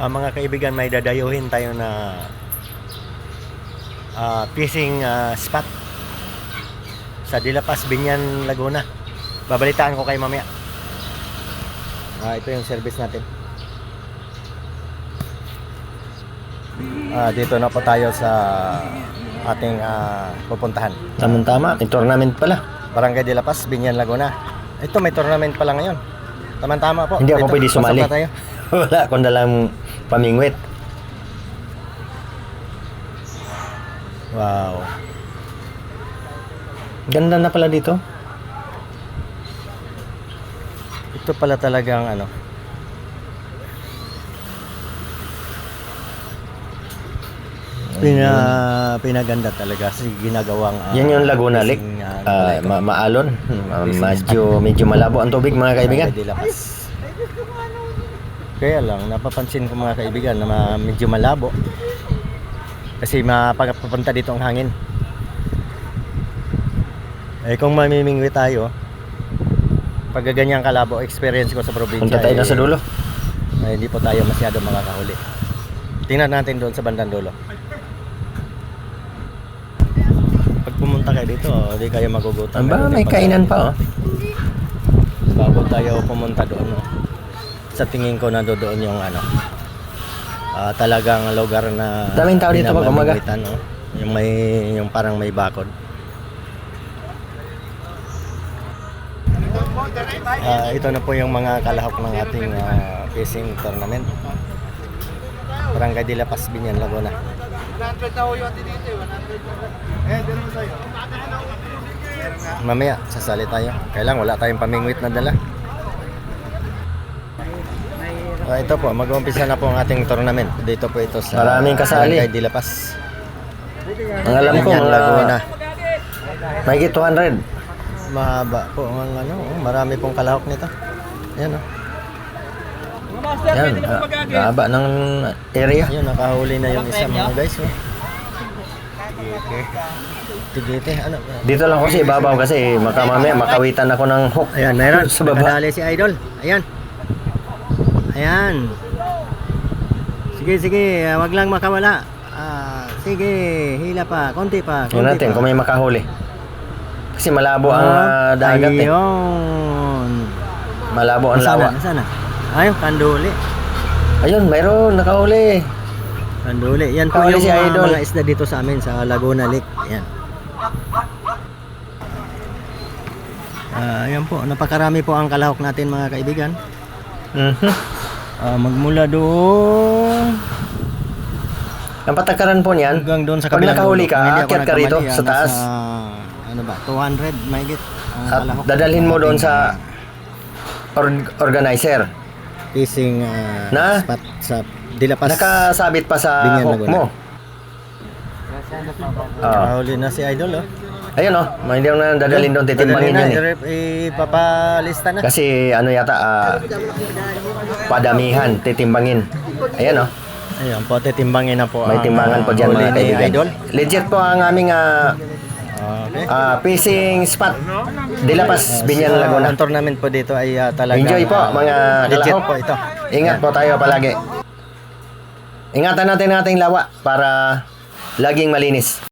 Mga kaibigan, may dadayuhin tayo na fishing spot sa Dilapas, Binyan, Laguna. Babalitaan ko kayo mamaya. Ito yung service natin. Dito na po tayo sa ating pupuntahan. Tamang-tama, may tournament pala. Barangay Dilapas, Binyan, Laguna. Ito, may tournament pala ngayon. Tamang-tama po. Hindi ako pwede sumali. Tayo. Wala akong dalang pamingwit. Wow. Ganda na pala dito. Ito pala talagang ano. Pinaganda talaga kasi ginagawang Yan yung Laguna Lake. Maalon. Medyo malabo ang tubig, mga kaibigan. Kaya lang napapansin ko, mga kaibigan, na medyo malabo. Kasi mapapunta dito ang hangin. Kung mamimingwi tayo, pag ganyang kalabo, experience ko sa probinsya, Punta tayo na sa dulo. Hindi po tayo masyado makakahuli. Tingnan natin doon sa bandang dulo. Pag pumunta kayo dito, hindi kayo magugutom. May kainan pa, oh. Bago tayo pumunta doon, sa tingin ko na doon yung talagang lugar na daming tao dito pag umaga. Yung parang may bakod. Ito na po yung mga kalahok ng ating fishing tournament. Barangay Dilapas, Binyan, Laguna. 100 na ho yung dito, 100. Dito mo sa'yo. Mamaya, sasali tayo. Kailang wala tayong pamingwit na dala. Ito po, mag-uumpisa na po ang ating tournament. Dito po ito sa maraming kasali. Barangay Dilapas. Ang alam ko, Binyan, Laguna. Mahigit 200. Mahaba po ang marami pong kalahok nito. Ayan, Yan, haba ng area. Ayun, nakahuli na yung isa, mga guys. Tigite. Dito lang kasi ibabaw kasi mamaya makawitan ako ng hook. Ayan, meron. Sa baba. Nakadali si Idol. Ayan. Ayan. Sige, wag lang makawala. Sige, hila pa, konti pa. Yun natin, kung may makahuli. Kasi malabo ang dagat. Ayun. Malabo ang lawa. Nasaan na? Ayun, kanduli. Ayun, mayroon nakahuli. Kanduli. Yan po Nakahuli yung si Idol. mga isda dito sa amin sa Laguna Lake. Ayan. Ayan po, napakarami po ang kalahok natin, mga kaibigan. Magmula doon Ang patakaran po niyan, hanggang doon sa pag kabilang nakahuli dulo. Kung hindi ka, ako akyat ka rito nagkamali, sa taas. Ano ba, 200 mahigit ang At kalahok. dadalhin mo doon sa organizer. Fishing Na? spot sa Dilapas. Nakasabit pa sa Binyan, hook Laguna. mo. Huli na si Idol, Ayun, hindi mo na dadalhin doon, titimbangin yun Ipapalista na. Kasi yata, padamihan, titimbangin. Ayan, Ayun po, titimbangin na po. may timbangan po dyan, huli mga ni kaibigan. Idol. Legit po ang aming Okay. fishing spot. Dilapas, Binyan, Laguna. Ang tournament po dito ay talaga Enjoy po, mga legit kalahok. po ito. Ingat po tayo palagi. Ingatan natin ang ating lawa para laging malinis.